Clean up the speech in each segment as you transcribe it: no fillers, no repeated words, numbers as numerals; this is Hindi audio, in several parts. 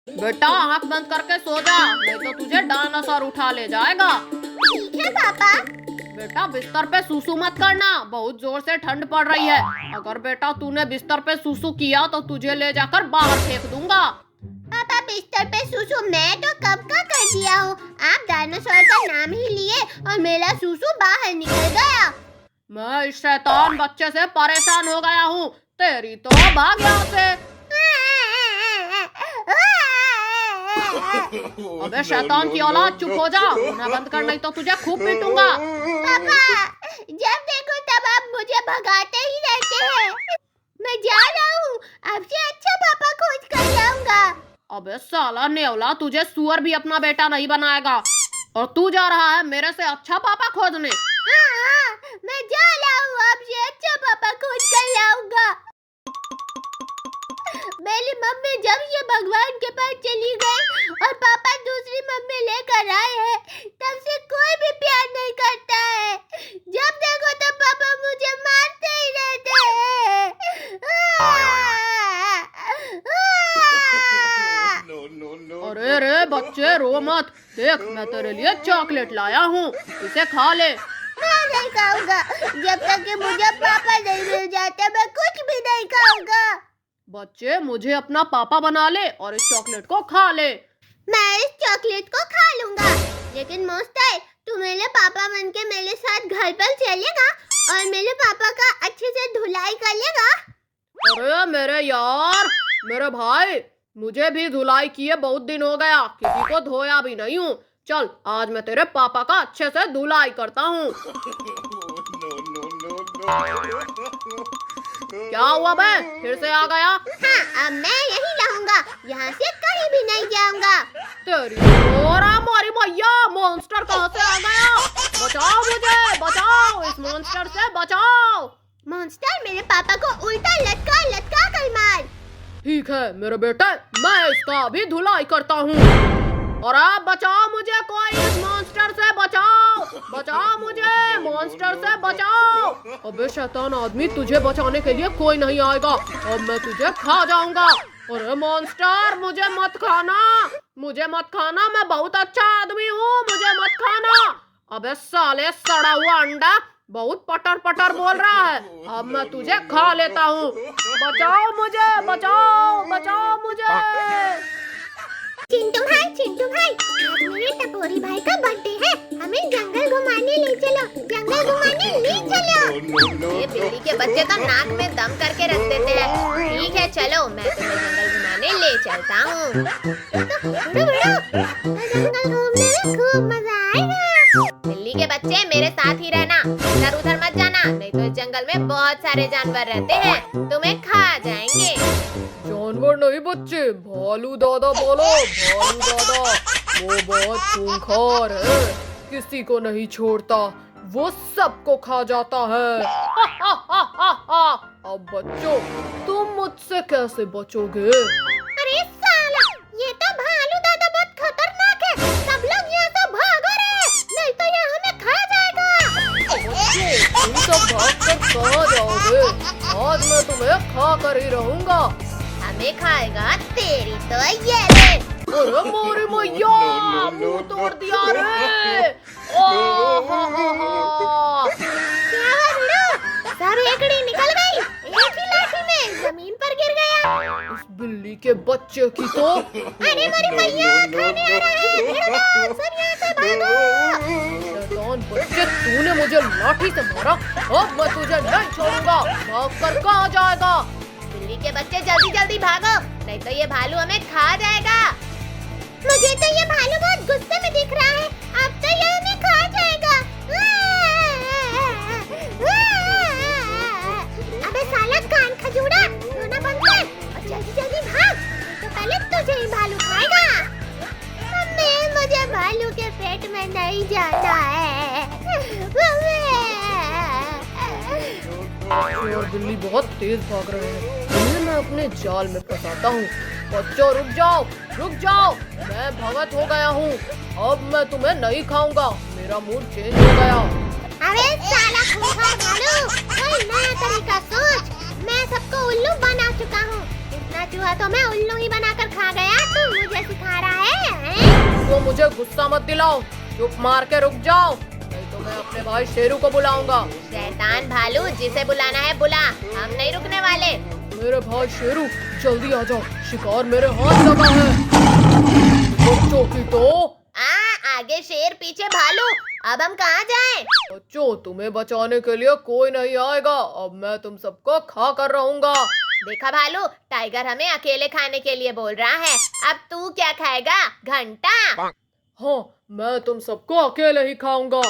बेटा आँख बंद करके सो जा, नहीं तो तुझे डायनासोर उठा ले जाएगा। ठीक है पापा। बेटा बिस्तर पे सूसू मत करना, बहुत जोर से ठंड पड़ रही है। अगर बेटा तूने बिस्तर पे सूसू किया तो तुझे ले जाकर बाहर फेंक दूंगा। पापा बिस्तर पे सूसू मैं तो कब का कर दिया हूँ। आप डायनासोर का नाम ही लिए और मेरा सूसू बाहर निकल गया। मैं इस शैतान बच्चे से परेशान हो गया हूँ, तेरी तो भाग यहाँ से। अबे शैतान की औलाद चुप हो जा, रोना बंद कर नहीं तो तुझे खूब पीटूंगा। पापा जब देखो तब आप मुझे भगाते ही रहते हैं। मैं जा रहा हूँ, आपसे अच्छा पापा खोज कर लाऊंगा। अबे साला नेवला, तुझे सुअर भी अपना बेटा नहीं बनाएगा और तू जा रहा है मेरे से अच्छा पापा खोजने। हाँ, मैं जा रहा हूँ, आपसे अच्छा पापा खोज कर लाऊंगा। मेरी मम्मी जब ये भगवान के पास चली गई और पापा दूसरी मम्मी लेकर आए हैं, तब से कोई भी प्यार नहीं करता है। जब देखो तो पापा मुझे मारते ही रहते हैं। अरे रे बच्चे रो मत, देख मैं तेरे लिए चॉकलेट लाया हूँ, इसे खा ले। मैं नहीं खाऊंगा, जब तक कि मुझे पापा नहीं मिल जाते मैं कुछ भी नहीं खाऊंगा। बच्चे मुझे अपना पापा बना ले और इस चॉकलेट को खा ले। मैं इस चॉकलेट को खा लूंगा, लेकिन मोस्टर तू मेरे पापा बन के मेरे साथ घर पर चलेगा और मेरे पापा का अच्छे से धुलाई कर लेगा। अरे मेरे यार, मेरे भाई, मुझे भी धुलाई किए बहुत दिन हो गया, किसी को धोया भी नहीं हूँ। चल आज मैं तेरे पापा का अच्छे से धुलाई करता हूँ। क्या हुआ बे, फिर से आ गया? हाँ, अब मैं यही रहूंगा, यहाँ से कहीं भी नहीं जाऊंगा। तेरी मोरी मैया, मॉन्स्टर कहाँ से आ गया? बचाओ मुझे, बचाओ, इस मॉन्स्टर से बचाओ। मॉन्स्टर मेरे पापा को उल्टा लटका लटका कर मार। ठीक है मेरे बेटे, मैं इसका भी धुलाई करता हूँ। और आप बचाओ मुझे, कोई इस मॉन्स्टर से बचाओ, बचाओ मुझे, मॉन्स्टर से बचाओ। अबे शैतान आदमी, तुझे बचाने के लिए कोई नहीं आएगा, अब मैं तुझे खा जाऊंगा। अरे मॉन्स्टर मुझे मत खाना, मुझे मत खाना, मैं बहुत अच्छा आदमी हूँ, मुझे मत खाना। अबे साले सड़ा हुआ अंडा, बहुत पटर पटर बोल रहा है, अब मैं तुझे खा लेता हूँ। बचाओ मुझे, बचाओ, बचाओ मुझे। चिंटू भाई, आज मेरे टपोरी भाई का बर्थडे है, हमें जंगल घुमाने ले चलो, जंगल घुमाने ले चलो। ये बिल्ली के बच्चे तो नाक में दम करके रख देते हैं। ठीक है चलो, मैं तुम्हें जंगल घुमाने ले चलता हूँ। जंगल घूमने में खूब मजा आएगा। बिल्ली के बच्चे मेरे साथ ही रहना, इधर उधर मत जाना, नहीं तो इस जंगल में बहुत सारे जानवर रहते हैं, तुम्हें खा जाएंगे। जानवर नहीं बच्चे, भालू दादा बोलो, भालू दादा, वो बहुत खूंखार है, किसी को नहीं छोड़ता, वो सबको खा जाता है। अब बच्चों, तुम मुझसे कैसे बचोगे? अरे साला, ये तो भालू दादा बहुत खतरनाक है, सब लोग यहाँ से भागो रे, नहीं तो ये हमें खा जाएगा। बच्चों, तुम सब भागकर कहाँ जाओगे? आज मैं तुम्हें खा कर ही रहूंगा। हमें खाएगा, तेरी तो ये ले। अरे मोरी मैया, मुंह तोड़ दिया रे। क्या हुआ वीरू? सब एकड़ी निकल गई, एक ही लाठी में जमीन पर गिर गया। इस बिल्ली के बच्चे की तो। अरे मेरी मैया, खाने आ रहा है, भिड़ो, सब यहाँ से भागो। शैतान बच्चे, तूने मुझे लाठी से मारा, अब मैं तुझे नहीं छोड़ूंगा, भाग कर कहाँ जाएगा? बिल्ली के बच्चे जल्दी जल्दी भागो, नहीं तो ये भालू हमें खा जाएगा। मुझे तो ये भालू बहुत गुस्से में दिख रहा है, अब तो ये हमें खा जाएगा। अबे साला कान खजूरा, रोना बंद कर और जल्दी जल्दी भाग, तो पहले तुझे ही भालू खाएगा। मम्मी, मुझे भालू के पेट में नहीं जाना है। और बिल्ली बहुत तेज भाग रहे हैं, इन्हें मैं अपने जाल में फंसाता हूँ। बच्चों रुक जाओ, रुक जाओ, मैं भगत हो गया हूँ, अब मैं तुम्हें नहीं खाऊंगा, मेरा मूड चेंज हो गया। अबे साला खूंखार भालू, कोई नया तरीका सोच, मैं सबको उल्लू बना चुका हूँ। इतना चूहा तो मैं उल्लू ही बनाकर खा गया, तू मुझे तो मुझे गुस्सा मत दिलाओ, चुप मार के रुक जाओ, नहीं तो मैं अपने भाई शेरू को बुलाऊंगा। शैतान भालू, जिसे बुलाना है बुला, हम नहीं रुकने वाले। मेरे भाई शेरू जल्दी आ जाओ, शिकार मेरे हाथ लगा है। बच्चों की तो आगे शेर पीछे भालू, अब हम कहाँ जाएं? बच्चों, तुम्हें बचाने के लिए कोई नहीं आएगा, अब मैं तुम सबको खा कर रहूंगा। देखा भालू, टाइगर हमें अकेले खाने के लिए बोल रहा है, अब तू क्या खाएगा? घंटा? हाँ, मैं तुम सबको अकेले ही खाऊंगा।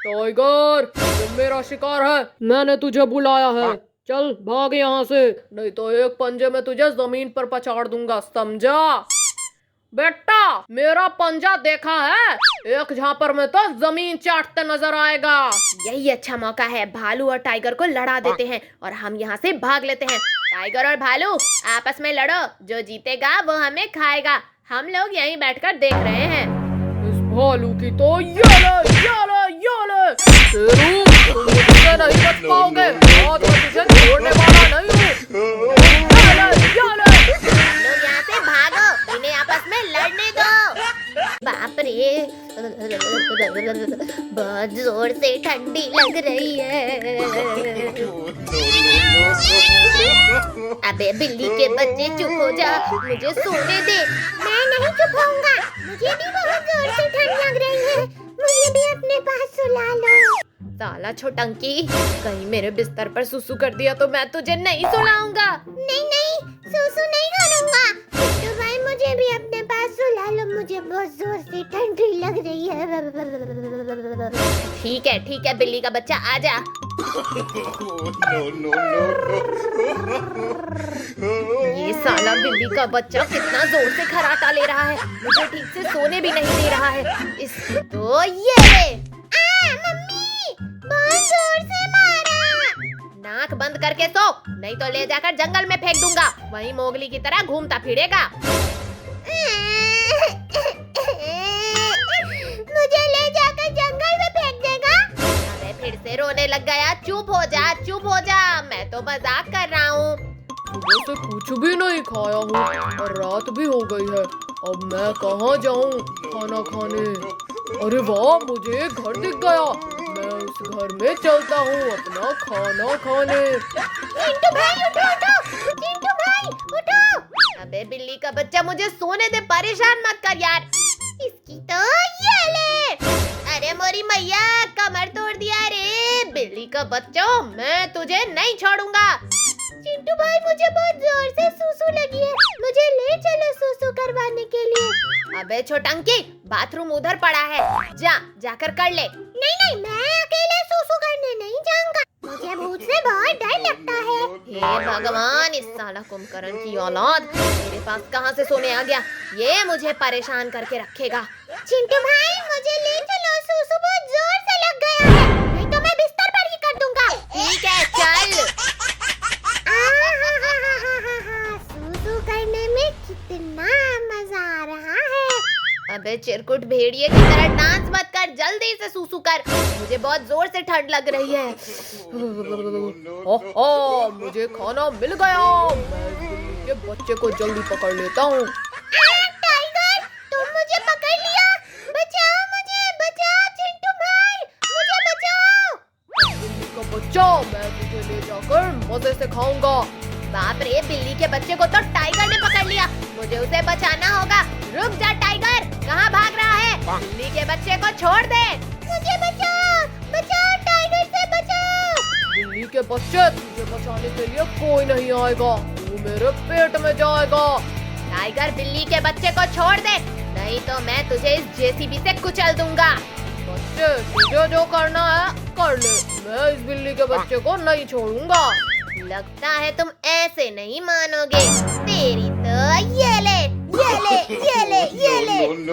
टाइगर, तुम मेरा शिकार है, मैंने तुझे बुलाया है, चल भाग यहाँ से, नहीं तो एक पंजे में तुझे जमीन पर पछाड़ दूंगा, समझा? बेटा, मेरा पंजा देखा है, एक झापर में तो जमीन चाटते नजर आएगा। यही अच्छा मौका है, भालू और टाइगर को लड़ा देते हैं और हम यहाँ से भाग लेते हैं। टाइगर और भालू आपस में लड़ो, जो जीतेगा वो हमें खाएगा, हम लोग यहीं बैठकर देख रहे हैं। इस भालू की तो ये ले। शेरू, तुम मुझसे नहीं बच पाओगे, आज मैं तुझे छोड़ने वाला नहीं हूँ। लोग यहाँ से भागो, इन्हें आपस में लड़ने दो। बाप रे, बहुत जोर से ठंडी लग रही है। अबे बिल्ली के बच्चे, चुप हो जा, मुझे सोने दे। मैं नहीं चुप होऊंगा, मुझे भी बहुत जोर से ठंड लग रही है, मुझे भी अपने पास सुला लो। साला छोटंकी, कहीं मेरे बिस्तर पर सुसु कर दिया तो मैं तुझे नहीं सुलाऊंगा। नहीं, सुसु नहीं करूंगा। तो भाई मुझे भी अपने पास सुला लो, मुझे बहुत जोर से ठंडी लग रही है। ठीक है बिल्ली का बच्चा, आजा। ये साला बिल्ली का बच्चा कितना जोर से खर्राटा ले रहा है, मुझे ठीक से सोने भी नहीं दे रहा है। इसको तो ये मम्मी, बहुत जोर से मारा। नाक बंद करके सो, नहीं तो ले जाकर जंगल में फेंक दूंगा, वहीं मोगली की तरह घूमता फिरेगा। मुझे ले जाकर जंगल में फेंक देगा? अबे फिर से रोने लग गया, चुप हो जा, मैं तो मजाक कर रहा हूँ। सुबह से कुछ भी नहीं खाया हूँ और रात भी हो गई है, अब मैं कहाँ जाऊँ खाना खाने? अरे वाह, मुझे घर दिख गया, मैं इस घर में चलता हूँ अपना खाना खाने। चिंटू भाई उठो, चिंटू भाई उठो। अबे बिल्ली का बच्चा, मुझे सोने दे, परेशान मत कर यार। इसकी तो ये ले। अरे मोरी मैया, कमर तोड़ दिया रे। बिल्ली का बच्चा, मैं तुझे नहीं छोड़ूंगा। चिंटू भाई, मुझे बहुत जोर से सुसु लगी है, मुझे ले चलो सुसु करवाने के लिए। अबे छोटंकी, बाथरूम उधर पड़ा है, जाकर कर ले। नहीं, मैं अकेले सुसु करने नहीं जाऊंगा, मुझे भूत से बहुत डर लगता है। हे भगवान, इस साला कुंभकर्ण की औलाद मेरे पास कहाँ से सोने आ गया, ये मुझे परेशान करके रखेगा। चिंटू भाई, मुझे ले चलो, सुसु बहुत जोर से लग गया है, नहीं तो मैं बिस्तर पर ही कर दूंगा। ठीक है, चल। सुसु करने में कितना मजा आ रहा है। अबे चिरकुट भेड़िए की तरह डांस मत कर, जल्दी से सुसु कर, मुझे बहुत जोर से ठंड लग रही है। मुझे खाना मिल गया, मैं इस बिल्ली के बच्चे को जल्दी पकड़ लेता हूँ। टाइगर, तुम मुझे पकड़ लिया, बचाओ मुझे, बचाओ चिंटू भाई, मुझे बचाओ। बिल्ली का बच्चा, मैं तुझे ले जाकर मजे से खाऊंगा। बाप रे, बिल्ली के बच्चे को तो टाइगर ने पकड़ लिया, मुझे उसे बचाना होगा। रुक जा टाइगर, कहाँ भाग रहा है? बिल्ली के बच्चे को छोड़ दे। मुझे बचाओ, टाइगर से बचाओ। बिल्ली के बच्चे, तुझे बचाने के लिए कोई नहीं आएगा, तू मेरे पेट में जाएगा। टाइगर, बिल्ली के बच्चे को छोड़ दे, नहीं तो मैं तुझे इस जेसीबी से कुचल दूंगा। बच्चे, तुझे जो करना है कर ले, मैं इस बिल्ली के बच्चे को नहीं छोड़ूंगा। लगता है तुम ऐसे नहीं मानोगे, तेरी तो ये ले।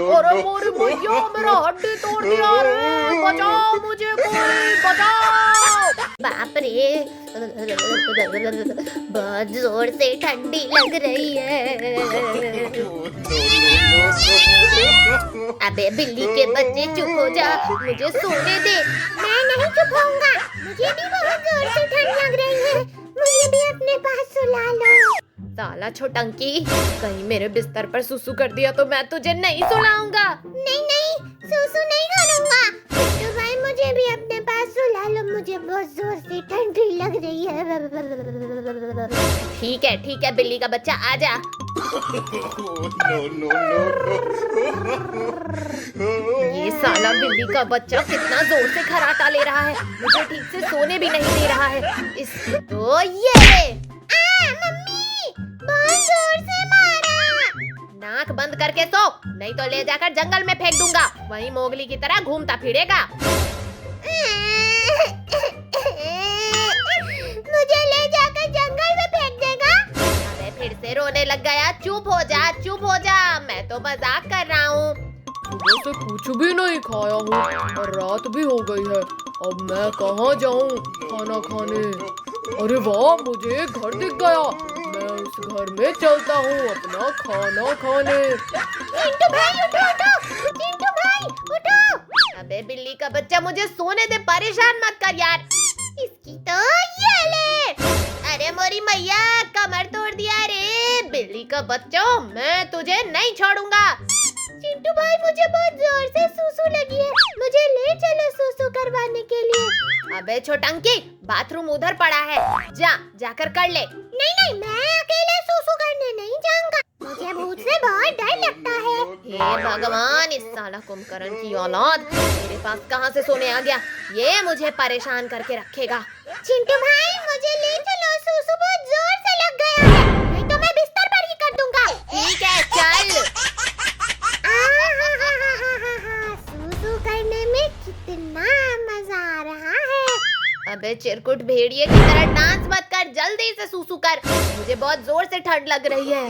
अरे मोरी भैया, मेरा हड्डी तोड़ दिया रे, बचाओ मुझे, कोई बचाओ। बाप रे, बहुत जोर से ठंडी लग रही है। अबे बिल्ली के बच्चे, चुप हो जा, मुझे सोने दे। मैं नहीं चुप होऊंगा, मुझे भी बहुत जोर से ठंड लग रही है, मुझे भी अपने पास सुला लो। साला छोटंकी, कहीं मेरे बिस्तर पर सुसु कर दिया तो मैं तुझे नहीं सुलाऊंगा। नहीं नहीं, सूसू नहीं करूंगा। चिंटू भाई मुझे भी अपने पास सुला लो, मुझे बहुत जोर से ठंडी लग रही है। ठीक है बिल्ली का बच्चा आजा। ये साला बिल्ली का बच्चा कितना जोर से खर्राटा ले रहा है, मुझे ठीक से सोने भी नहीं दे रहा है। इसको तो ये मम्मी बहुत जोर से मारा। नाक बंद करके सो, नहीं तो ले जाकर जंगल में फेंक दूंगा, वहीं मोगली की तरह घूमता फिरेगा। मुझे ले जाकर जंगल में फेंक देगा? अबे फिर से रोने लग गया। चुप हो जा, मैं तो मजाक कर रहा हूँ। सुबह से कुछ भी नहीं खाया हूँ और रात भी हो गई है। अब मैं कहाँ जाऊँ खाना खाने? अरे वाह, मुझे घर दिख गया। मैं उस घर में चलता हूँ अपना खाना खाने। चिंटू भाई उठो उठो, चिंटू भाई उठो। अबे बिल्ली का बच्चा, मुझे सोने दे, परेशान मत कर यार। इसकी तो ये ले। अरे मोरी मैया, कमर तोड़ दिया रे। बिल्ली का बच्चा, मैं तुझे नहीं छोड़ूंगा। चिंटू भाई मुझे बहुत जोर से सूसू लगी है, मुझे ले चलो सूसू करवाने के लिए। अबे छोटंकी, बाथरूम उधर पड़ा है, जाकर कर ले। नहीं नहीं, मैं अकेले सूसू करने नहीं जाऊंगा, मुझे भूत से बहुत डर लगता है। हे भगवान, इस साला कुंभकर्ण की औलाद मेरे पास कहाँ से सोने आ गया, ये मुझे परेशान करके रखेगा। चिंटू भाई मुझे ले चलो, सूसू बहुत जोर से लग गया है, नहीं तो मैं बिस्तर पर ही कर दूंगा। ठीक है चल। सूसू करने में कितना मजा आ रहा है। अबे चिरकुट भेड़िए की तरह डांस मत कर, जल्दी से सूसू कर, मुझे बहुत जोर से ठंड लग रही है।